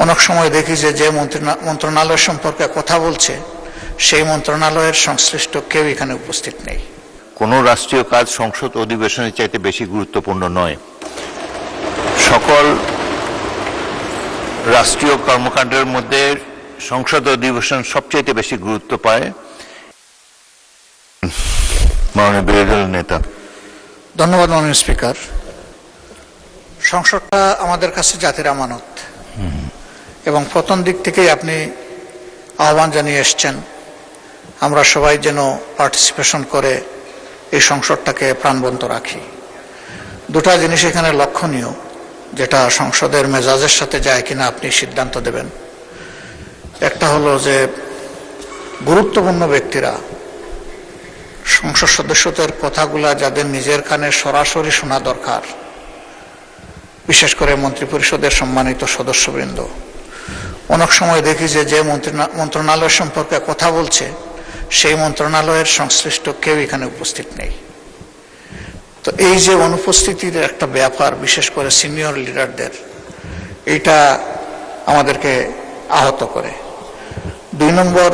অনেক সময় দেখি যে মন্ত্রণালয় সম্পর্কে কথা বলছে সেই মন্ত্রণালয়ের সংশ্লিষ্ট কেউ এখানে উপস্থিত নেই। কোনো রাষ্ট্রীয় কাজ সংসদ অধিবেশনের চাইতে বেশি গুরুত্বপূর্ণ নয়। সকল রাষ্ট্রীয় কর্মকাণ্ডের মধ্যে সংসদ অধিবেশন সবচাইতে বেশি গুরুত্ব পায়। মাননীয় বিরোধী দলের নেতা। ধন্যবাদ মাননীয় স্পিকার। সংসদটা আমাদের কাছে জাতির আমানত এবং প্রথম দিক থেকেই আপনি আহ্বান জানিয়ে এসছেন আমরা সবাই যেন পার্টিসিপেশন করে এই সংসদটাকে প্রাণবন্ত রাখি। দুটা জিনিস এখানে লক্ষণীয়, যেটা সংসদের মেজাজের সাথে যায় কিনা আপনি সিদ্ধান্ত দেবেন। একটা হলো যে গুরুত্বপূর্ণ ব্যক্তিরা সংসদ সদস্যদের কথাগুলা যাদের নিজের কানে সরাসরি শোনা দরকার, বিশেষ করে মন্ত্রিপরিষদের সম্মানিত সদস্যবৃন্দ, অনেক সময় দেখি যে মন্ত্রণালয় সম্পর্কে কথা বলছে সেই মন্ত্রণালয়ের সংশ্লিষ্ট কেউ এখানে উপস্থিত নেই। তো এই যে অনুপস্থিতির একটা ব্যাপার, বিশেষ করে সিনিয়র লিডারদের, এইটা আমাদেরকে আহত করে। 2 নম্বর,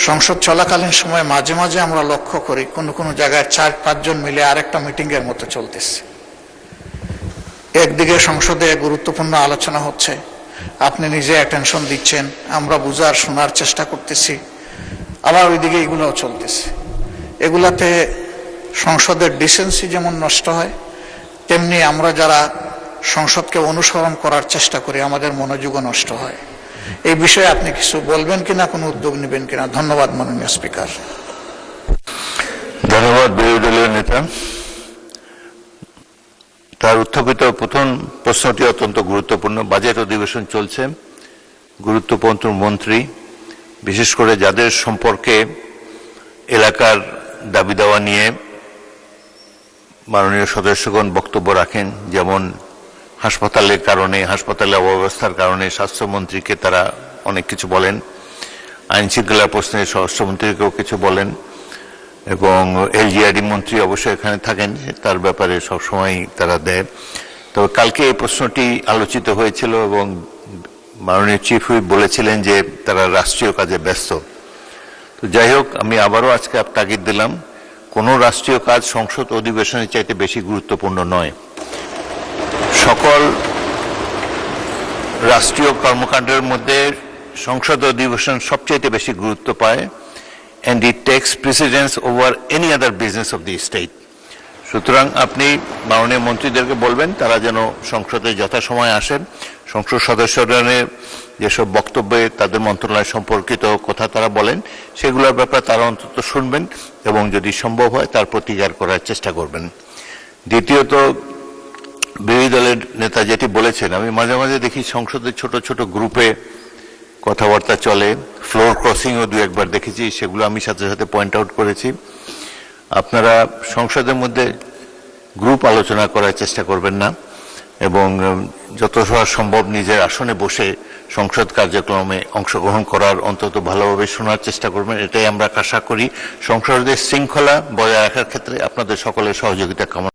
সংসদ চলাকালীন সময় মাঝে মাঝে আমরা লক্ষ্য করি কোনো জায়গায় 4-5 জন মিলে আরেকটা মিটিংয়ের মতো চলতেছে। একদিকে সংসদে গুরুত্বপূর্ণ আলোচনা হচ্ছে, আপনি নিজে অ্যাটেনশন দিচ্ছেন, আমরা বুঝার শোনার চেষ্টা করতেছি, আবার ওইদিকে এগুলোও চলতেছে। এগুলাতে সংসদের ডিসেন্সি যেমন নষ্ট হয়, তেমনি আমরা যারা সংসদকে অনুসরণ করার চেষ্টা করি আমাদের মনোযোগও নষ্ট হয়। এই বিষয়ে আপনি কিছু বলবেন কিনা, কোনো উদ্যোগ নেবেন কিনা? ধন্যবাদ মাননীয় স্পিকার। ধন্যবাদ বিরোধী দলীয় নেতা। তার উত্থাপিত প্রথম প্রশ্নটি অত্যন্ত গুরুত্বপূর্ণ। বাজেট অধিবেশন চলছে, গুরুত্বপূর্ণ মন্ত্রী, বিশেষ করে যাদের সম্পর্কে এলাকার দাবি দাওয়া নিয়ে মাননীয় সদস্যগণ বক্তব্য রাখেন, যেমন হাসপাতালের কারণে, হাসপাতালের অব্যবস্থার কারণে স্বাস্থ্যমন্ত্রীকে তারা অনেক কিছু বলেন, আইন শৃঙ্খলা প্রশ্নে স্বরাষ্ট্রমন্ত্রীকেও কিছু বলেন, এবং এলজিআরডি মন্ত্রী অবশ্যই এখানে থাকেন, তার ব্যাপারে সবসময় তারা দেয়। তবে কালকে এই প্রশ্নটি আলোচিত হয়েছিল এবং মাননীয় চিফ হুইপ বলেছিলেন যে তারা রাষ্ট্রীয় কাজে ব্যস্ত। তো যাই হোক, আমি আবারও আজকে তাগিদ দিলাম, কোনো রাষ্ট্রীয় কাজ সংসদ অধিবেশনের চাইতে বেশি গুরুত্বপূর্ণ নয়। সকল রাষ্ট্রীয় কর্মকাণ্ডের মধ্যে সংসদ অধিবেশন সবচাইতে বেশি গুরুত্ব পায়, and it takes precedence over any other business of the state. সুতরাং আপনি মাননীয় মন্ত্রীদেরকে বলবেন তারা যেন সংসদে যথাসময়ে আসেন, সংসদ সদস্যরা যেসব বক্তব্যে তাদের মন্ত্রণালয় সম্পর্কিত কথা তারা বলেন সেগুলোর ব্যাপারে তারা অন্তত শুনবেন এবং যদি সম্ভব হয় তার প্রতিকার করার চেষ্টা করবেন। দ্বিতীয়ত, বিরোধী দলের নেতা যেটি বলেছেন, আমি মাঝে মাঝে দেখি সংসদের ছোট ছোট গ্রুপে কথাবার্তা চলে, ফ্লোর ক্রসিংও 2-1 বার দেখেছি, সেগুলো আমি সাথে সাথে পয়েন্ট আউট করেছি। আপনারা সংসদের মধ্যে গ্রুপ আলোচনা করার চেষ্টা করবেন না এবং যত সম্ভব নিজের আসনে বসে সংসদ কার্যক্রমে অংশগ্রহণ করার, অন্তত ভালোভাবে শোনার চেষ্টা করবেন। এটাই আমরা আশা করি। সংসদের শৃঙ্খলা বজায় রাখার ক্ষেত্রে আপনাদের সকলের সহযোগিতা কামনা